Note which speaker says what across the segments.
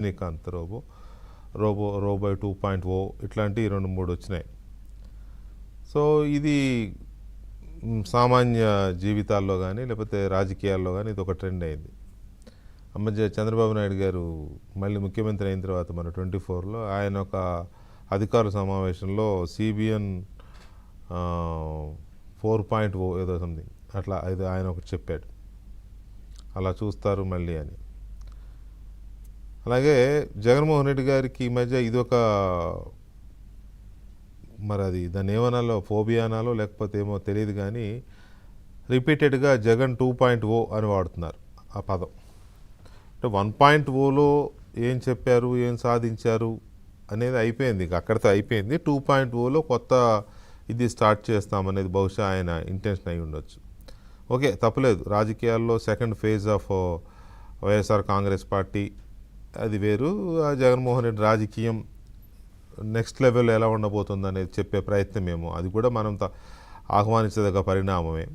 Speaker 1: Rajinikanth robo 2.0 ఇట్లాంటి 2-3 వచ్చినాయి. So ఇది సామాన్య జీవితాల్లో కానీ లేకపోతే రాజకీయాల్లో కానీ ఇది ఒక ట్రెండ్ అయింది. మధ్య చంద్రబాబు నాయుడు గారు మళ్ళీ ముఖ్యమంత్రి అయిన తర్వాత మన 24లో ఆయన ఒక అధికారుల సమావేశంలో CBN 4.0 ఏదో సంథింగ్ అట్లా ఇది ఆయన ఒకటి చెప్పాడు, అలా చూస్తారు మళ్ళీ అని. అలాగే జగన్మోహన్ రెడ్డి గారికి ఈ మధ్య ఇదొక మరి అది దాన్ని ఏమనాలో ఫోబియా అనాలో లేకపోతే ఏమో తెలియదు కానీ రిపీటెడ్గా జగన్ 2.0 అని వాడుతున్నారు ఆ పదం. అంటే 1.0లో ఏం చెప్పారు ఏం సాధించారు అనేది అయిపోయింది, అక్కడితో అయిపోయింది. 2.0లో కొత్త ఇది స్టార్ట్ చేస్తామనేది బహుశా ఆయన ఇంటెన్షన్ అయి ఉండొచ్చు. ఓకే, తప్పలేదు. రాజకీయాల్లో second phase of YSR Congress party అది వేరు. జగన్మోహన్ రెడ్డి రాజకీయం నెక్స్ట్ లెవెల్ ఎలా ఉండబోతుంది అనేది చెప్పే ప్రయత్నమేమో, అది కూడా మనం ఆహ్వానించదగ్గ పరిణామమే.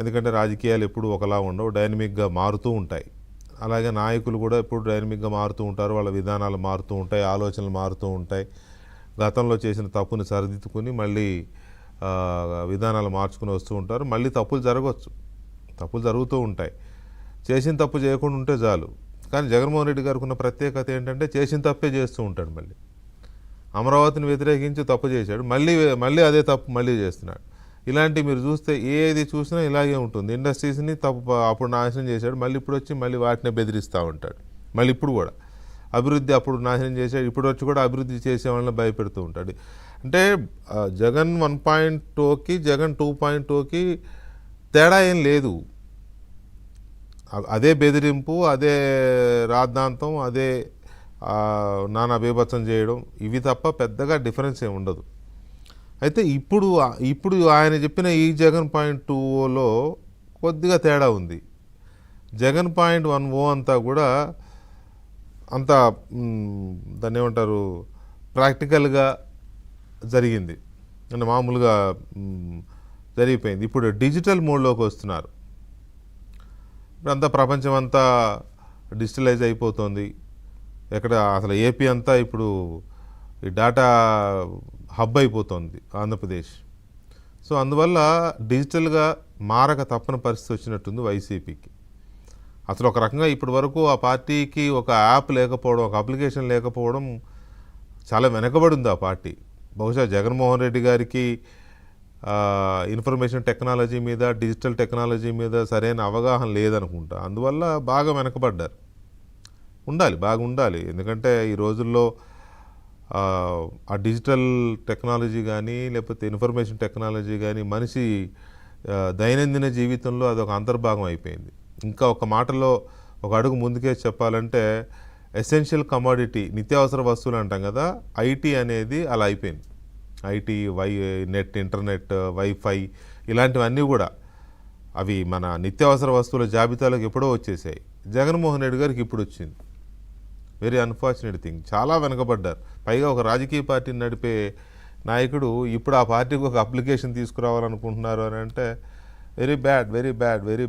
Speaker 1: ఎందుకంటే రాజకీయాలు ఎప్పుడు ఒకలా ఉండవు, డైనమిక్గా మారుతూ ఉంటాయి. అలాగే నాయకులు కూడా ఎప్పుడు డైనమిక్గా మారుతూ ఉంటారు, వాళ్ళ విధానాలు మారుతూ ఉంటాయి, ఆలోచనలు మారుతూ ఉంటాయి. గతంలో చేసిన తప్పుని సరిదిద్దుకుని మళ్ళీ విధానాలు మార్చుకుని వస్తూ ఉంటారు. మళ్ళీ తప్పులు జరగవచ్చు, తప్పులు జరుగుతూ ఉంటాయి. చేసిన తప్పు చేయకుండా ఉంటే చాలు. కానీ జగన్మోహన్ రెడ్డి గారికి ఉన్న ప్రత్యేకత ఏంటంటే చేసిన తప్పే చేస్తూ ఉంటాడు. మళ్ళీ అమరావతిని వ్యతిరేకించి తప్పు చేశాడు, మళ్ళీ అదే తప్పు మళ్ళీ చేస్తున్నాడు. ఇలాంటి మీరు చూస్తే ఏది చూసినా ఇలాగే ఉంటుంది. ఇండస్ట్రీస్ని తప్పు అప్పుడు నాశనం చేశాడు, మళ్ళీ ఇప్పుడు వచ్చి మళ్ళీ వాటిని బెదిరిస్తూ ఉంటాడు. మళ్ళీ ఇప్పుడు కూడా అభివృద్ధి అప్పుడు నాశనం చేశాడు, ఇప్పుడు వచ్చి కూడా అభివృద్ధి చేసే వాళ్ళని భయపెడుతూ ఉంటాడు. అంటే జగన్ 1.0కి జగన్ 2.0కి తేడా ఏం లేదు. అదే బెదిరింపు, అదే రాద్ధాంతం, అదే నానా బీభత్సం చేయడం, ఇవి తప్ప పెద్దగా డిఫరెన్స్ ఏమి ఉండదు. అయితే ఇప్పుడు ఆయన చెప్పిన ఈ జగన్ 0.2లో కొద్దిగా తేడా ఉంది. జగన్ 0.10 అంతా కూడా అంత దాన్ని ఏమంటారు ప్రాక్టికల్గా జరిగింది, అంటే మామూలుగా జరిగిపోయింది. ఇప్పుడు డిజిటల్ మోడ్లోకి వస్తున్నారు. ఇప్పుడంతా ప్రపంచం అంతా డిజిటలైజ్ అయిపోతుంది. ఎక్కడ అసలు ఏపీ అంతా ఇప్పుడు ఈ డేటా హబ్ అయిపోతుంది ఆంధ్రప్రదేశ్. సో అందువల్ల డిజిటల్గా మారక తప్పని పరిస్థితి వచ్చినట్టుంది వైసీపీకి. అసలు ఒక రకంగా ఇప్పటి వరకు ఆ పార్టీకి ఒక యాప్ లేకపోవడం, ఒక అప్లికేషన్ లేకపోవడం చాలా వెనకబడి ఉంది ఆ పార్టీ. బహుశా జగన్మోహన్ రెడ్డి గారికి ఇన్ఫర్మేషన్ టెక్నాలజీ మీద, డిజిటల్ టెక్నాలజీ మీద సరైన అవగాహన లేదనుకుంటా. అందువల్ల బాగా వెనకబడ్డారు. బాగా ఉండాలి. ఎందుకంటే ఈ రోజుల్లో ఆ డిజిటల్ టెక్నాలజీ కానీ లేకపోతే ఇన్ఫర్మేషన్ టెక్నాలజీ కానీ మనిషి దైనందిన జీవితంలో అదొక అంతర్భాగం అయిపోయింది. ఇంకా ఒక మాటలో ఒక అడుగు ముందుకే చెప్పాలంటే ఎసెన్షియల్ కమోడిటీ, నిత్యావసర వస్తువులు అంటాం కదా, ఐటీ అనేది అలా అయిపోయింది. ఐటీ, నెట్, ఇంటర్నెట్, వైఫై ఇలాంటివన్నీ కూడా అవి మన నిత్యావసర వస్తువుల జాబితాలోకి ఎప్పుడో వచ్చేసాయి. జగన్మోహన్ రెడ్డి గారికి ఇప్పుడు వచ్చింది. Very unfortunate thing. చాలా వెనకబడ్డారు. పైగా ఒక రాజకీయ పార్టీని నడిపే నాయకుడు ఇప్పుడు ఆ పార్టీకి ఒక అప్లికేషన్ తీసుకురావాలనుకుంటున్నారు అని అంటే వెరీ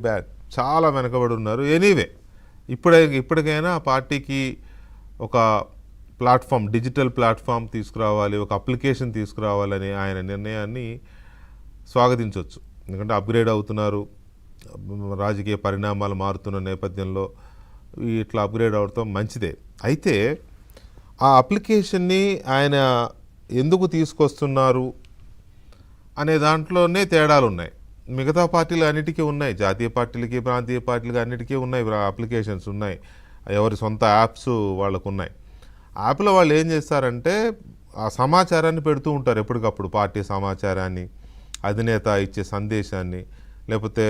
Speaker 1: బ్యాడ్. చాలా వెనకబడి ఉన్నారు. ఎనీవే ఇప్పటికైనా ఆ పార్టీకి ఒక ప్లాట్ఫామ్, డిజిటల్ ప్లాట్ఫామ్ తీసుకురావాలి, ఒక అప్లికేషన్ తీసుకురావాలని ఆయన నిర్ణయాన్ని స్వాగతించవచ్చు. ఎందుకంటే అప్గ్రేడ్ అవుతున్నారు, రాజకీయ పరిణామాలు మారుతున్న నేపథ్యంలో ఇట్లా అప్గ్రేడ్ అవడం మంచిదే. అయితే ఆ అప్లికేషన్ని ఆయన ఎందుకు తీసుకొస్తున్నారు అనే దాంట్లోనే తేడాలు ఉన్నాయి. మిగతా పార్టీలు అన్నిటికీ ఉన్నాయి, జాతీయ పార్టీలకి, ప్రాంతీయ పార్టీలకి అన్నిటికీ ఉన్నాయి, అప్లికేషన్స్ ఉన్నాయి, ఎవరి సొంత యాప్స్ వాళ్ళకు ఉన్నాయి. యాప్లో వాళ్ళు ఏం చేస్తారంటే ఆ సమాచారాన్ని పెడుతూ ఉంటారు ఎప్పటికప్పుడు, పార్టీ సమాచారాన్ని, అధినేత ఇచ్చే సందేశాన్ని, లేకపోతే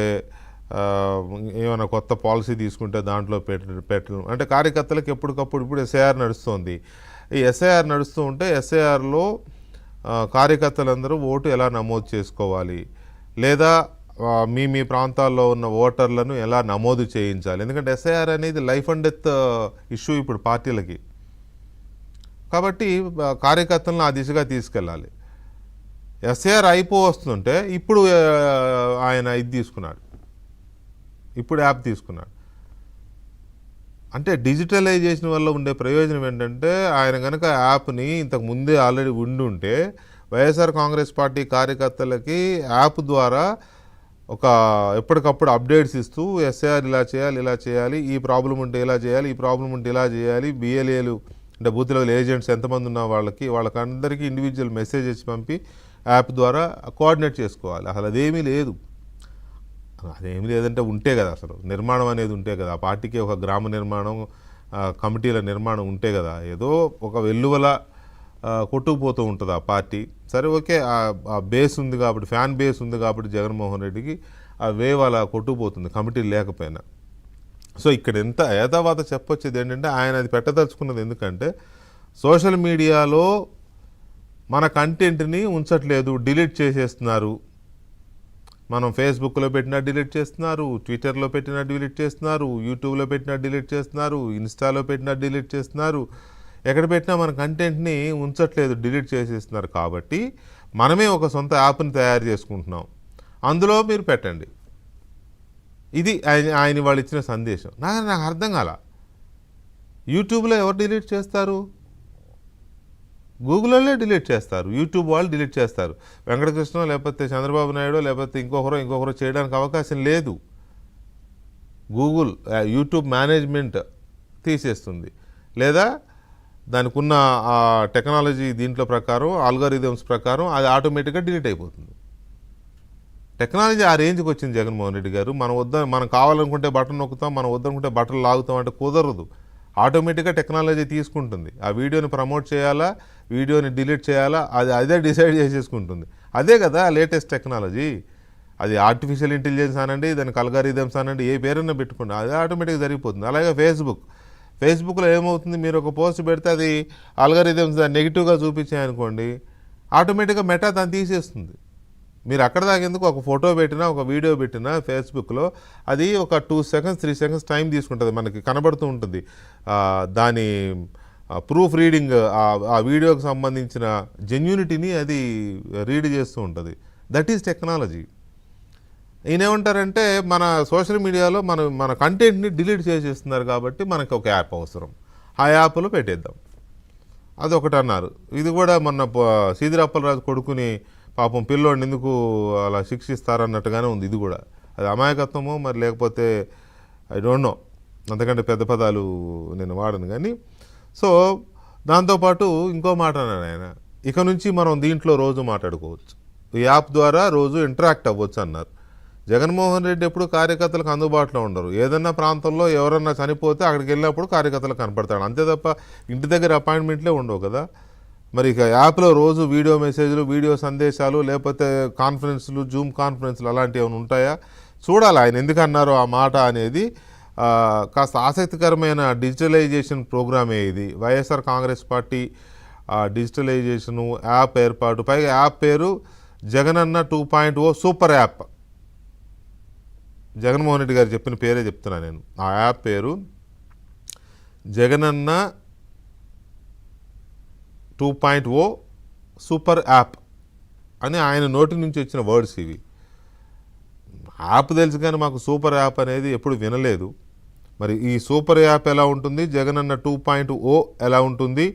Speaker 1: ఏమైనా కొత్త పాలసీ తీసుకుంటే దాంట్లో పెట్టడం. అంటే కార్యకర్తలకు ఎప్పటికప్పుడు ఇప్పుడు ఎస్ఐఆర్ నడుస్తుంది. ఈ ఎస్ఐఆర్ నడుస్తూ ఉంటే ఎస్ఐఆర్లో కార్యకర్తలందరూ ఓటు ఎలా నమోదు చేసుకోవాలి, లేదా మీ ప్రాంతాల్లో ఉన్న ఓటర్లను ఎలా నమోదు చేయించాలి. ఎందుకంటే ఎస్ఐఆర్ అనేది లైఫ్ అండ్ డెత్ ఇష్యూ ఇప్పుడు పార్టీలకి. కాబట్టి కార్యకర్తలను ఆ దిశగా తీసుకెళ్ళాలి. ఎస్ఐఆర్ వస్తుంటే ఇప్పుడు ఆయన ఇది తీసుకున్నాడు, ఇప్పుడు యాప్ తీసుకున్నాడు. అంటే డిజిటలైజేషన్ వల్ల ఉండే ప్రయోజనం ఏంటంటే ఆయన కనుక యాప్ని ఇంతకు ముందే ఆల్రెడీ ఉండి ఉంటే వైఎస్ఆర్ కాంగ్రెస్ పార్టీ కార్యకర్తలకి యాప్ ద్వారా ఒక ఎప్పటికప్పుడు అప్డేట్స్ ఇస్తూ ఎస్ఐఆర్ ఇలా చేయాలి ఈ ప్రాబ్లం ఉంటే ఇలా చేయాలి ఈ ప్రాబ్లం ఉంటే ఇలా చేయాలి బిఎల్ఏలు అంటే బూత్ లెవెల్ ఏజెంట్స్ ఎంతమంది ఉన్న వాళ్ళకందరికీ ఇండివిజువల్ మెసేజ్ ఇచ్చి పంపి యాప్ ద్వారా కోఆర్డినేట్ చేసుకోవాలి. అసలు అదేమీ లేదు. అదేమీ లేదంటే ఉంటే కదా అసలు నిర్మాణం అనేది ఉంటే కదా ఆ పార్టీకి ఒక గ్రామ నిర్మాణం కమిటీల నిర్మాణం ఉంటే కదా ఏదో ఒక వెల్లువల కొట్టుకుపోతూ ఉంటుంది ఆ పార్టీ. సరే ఓకే ఆ బేస్ ఉంది కాబట్టి ఫ్యాన్ బేస్ ఉంది కాబట్టి జగన్మోహన్ రెడ్డికి ఆ వేవ్ అలా కొట్టుకుపోతుంది కమిటీలు లేకపోయినా. సో ఇక్కడ ఎంత ఏదావాత చెప్పొచ్చేది ఏంటంటే ఆయన అది పెట్టదలుచుకున్నది ఎందుకంటే సోషల్ మీడియాలో మన కంటెంట్ని ఉంచట్లేదు, డిలీట్ చేసేస్తున్నారు. మనం ఫేస్బుక్లో పెట్టినా డిలీట్ చేస్తున్నారు, ట్విట్టర్లో పెట్టినా డిలీట్ చేస్తున్నారు, యూట్యూబ్లో పెట్టినా డిలీట్ చేస్తున్నారు, ఇన్స్టాలో పెట్టినా డిలీట్ చేస్తున్నారు. ఎక్కడ పెట్టినా మన కంటెంట్ని ఉంచట్లేదు, డిలీట్ చేసేస్తున్నారు. కాబట్టి మనమే ఒక సొంత యాప్ని తయారు చేసుకుంటున్నాం, అందులో మీరు పెట్టండి. ఇది ఆయన వాళ్ళు ఇచ్చిన సందేశం. నాకు అర్థం కాల. యూట్యూబ్లో ఎవరు డిలీట్ చేస్తారు? గూగుల్లో డిలీట్ చేస్తారు, యూట్యూబ్ వాళ్ళు డిలీట్ చేస్తారు. వెంకటకృష్ణ లేకపోతే చంద్రబాబు నాయుడు లేకపోతే ఇంకొకరో చేయడానికి అవకాశం లేదు. గూగుల్ యూట్యూబ్ మేనేజ్మెంట్ తీసేస్తుంది, లేదా దానికి ఉన్న ఆ టెక్నాలజీ దీంట్లో ప్రకారం ఆల్గారిథమ్స్ ప్రకారం అది ఆటోమేటిక్గా డిలీట్ అయిపోతుంది. టెక్నాలజీ ఆ రేంజ్కి వచ్చింది జగన్మోహన్ రెడ్డి గారు. మనం కావాలనుకుంటే బటన్ నొక్కుతాం, మనం వద్దనుకుంటే బటన్ లాగుతాం అంటే కుదరదు. ఆటోమేటిక్గా టెక్నాలజీ తీసుకుంటుంది. ఆ వీడియోని ప్రమోట్ చేయాలా, వీడియోని డిలీట్ చేయాలా, అదే డిసైడ్ చేసేసుకుంటుంది. అదే కదా లేటెస్ట్ టెక్నాలజీ. అది ఆర్టిఫిషియల్ ఇంటెలిజెన్స్ అనండి, దానికి అల్గారిథమ్స్ అనండి, ఏ పేరైనా పెట్టుకోండి, అది ఆటోమేటిక్గా జరిగిపోతుంది. అలాగే ఫేస్బుక్లో ఏమవుతుంది, మీరు ఒక పోస్ట్ పెడితే అది అల్గారిథమ్స్ దాన్ని నెగిటివ్గా చూపించాయనుకోండి, ఆటోమేటిక్గా మెటా దాన్ని తీసేస్తుంది. మీరు అక్కడ దాకేందుకు ఒక ఫోటో పెట్టినా ఒక వీడియో పెట్టినా ఫేస్బుక్లో అది ఒక 2 సెకండ్స్ 3 సెకండ్స్ టైం తీసుకుంటుంది, మనకి కనబడుతూ ఉంటుంది. దాని ప్రూఫ్ రీడింగ్ ఆ వీడియోకి సంబంధించిన జెన్యూనిటీని అది రీడ్ చేస్తూ ఉంటుంది. That is technology. ఈయనేమంటారంటే మన సోషల్ మీడియాలో మన కంటెంట్ని డిలీట్ చేసేస్తున్నారు కాబట్టి మనకి ఒక యాప్ అవసరం, ఆ యాప్లో పెట్టేద్దాం, అదొకటి అన్నారు. ఇది కూడా మొన్న సీదిరాప్పలరాజు కొడుకుని పాపం పిల్లోడిని ఎందుకు అలా శిక్షిస్తారన్నట్టుగానే ఉంది. ఇది కూడా అది అమాయకత్వమో మరి లేకపోతే ఐ డోంట్ నో, అంతకంటే పెద్ద పదాలు నేను వాడను కానీ. సో దాంతోపాటు ఇంకో మాట అన్నాడు ఆయన, ఇక నుంచి మనం దీంట్లో రోజు మాట్లాడుకోవచ్చు, ఈ యాప్ ద్వారా రోజు ఇంటరాక్ట్ అవ్వచ్చు అన్నారు. జగన్మోహన్ రెడ్డి ఎప్పుడు కార్యకర్తలకు అందుబాటులో ఉండరు. ఏదన్నా ప్రాంతంలో ఎవరన్నా చనిపోతే అక్కడికి వెళ్ళినప్పుడు కార్యకర్తలకు కనపడతాడు, అంతే తప్ప ఇంటి దగ్గర అపాయింట్మెంట్లే ఉండవు కదా. మరి ఇక యాప్లో రోజు వీడియో మెసేజ్లు, వీడియో సందేశాలు, లేకపోతే కాన్ఫరెన్స్లు, జూమ్ కాన్ఫరెన్స్లు అలాంటివి ఏమైనా ఉంటాయా? చూడాలి ఆయన ఎందుకు అన్నారో ఆ మాట అనేది. కాస్త ఆసక్తికరమైన డిజిటలైజేషన్ ప్రోగ్రామే ఇది. వైఎస్ఆర్ కాంగ్రెస్ పార్టీ డిజిటలైజేషను యాప్ ఏర్పాటు, పైగా యాప్ పేరు జగనన్న 2.0 సూపర్ యాప్. జగన్మోహన్ రెడ్డి గారు చెప్పిన పేరే చెప్తున్నా నేను. ఆ యాప్ పేరు జగనన్న 2.0 సూపర్ యాప్ అని ఆయన నోటి నుంచి వచ్చిన వర్డ్స్ ఇవి. యాప్ తెలుసు కానీ మాకు సూపర్ యాప్ అనేది ఎప్పుడు వినలేదు. మరి ఈ సూపర్ యాప్ ఎలా ఉంటుంది, జగనన్న 2.0 ఎలా ఉంటుంది,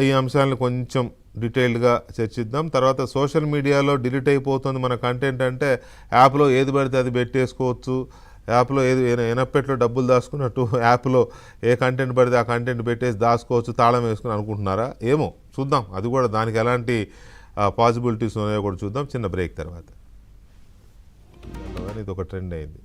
Speaker 1: ఈ అంశాలను కొంచెం డీటెయిల్డ్గా చర్చిద్దాం. తర్వాత సోషల్ మీడియాలో డిలీట్ అయిపోతుంది మన కంటెంట్ అంటే యాప్లో ఏది పడితే అది పెట్టేసుకోవచ్చు, యాప్లో ఏది ఎనపెట్లో డబ్బులు దాచుకున్నట్టు యాప్లో ఏ కంటెంట్ పడితే ఆ కంటెంట్ పెట్టేసి దాచుకోవచ్చు, తాళం వేసుకుని అనుకుంటున్నారా? ఏమో చూద్దాం. అది కూడా దానికి ఎలాంటి పాసిబిలిటీస్ ఉన్నాయో కూడా చూద్దాం చిన్న బ్రేక్ తర్వాత. ఇది ఒక ట్రెండ్ అయింది.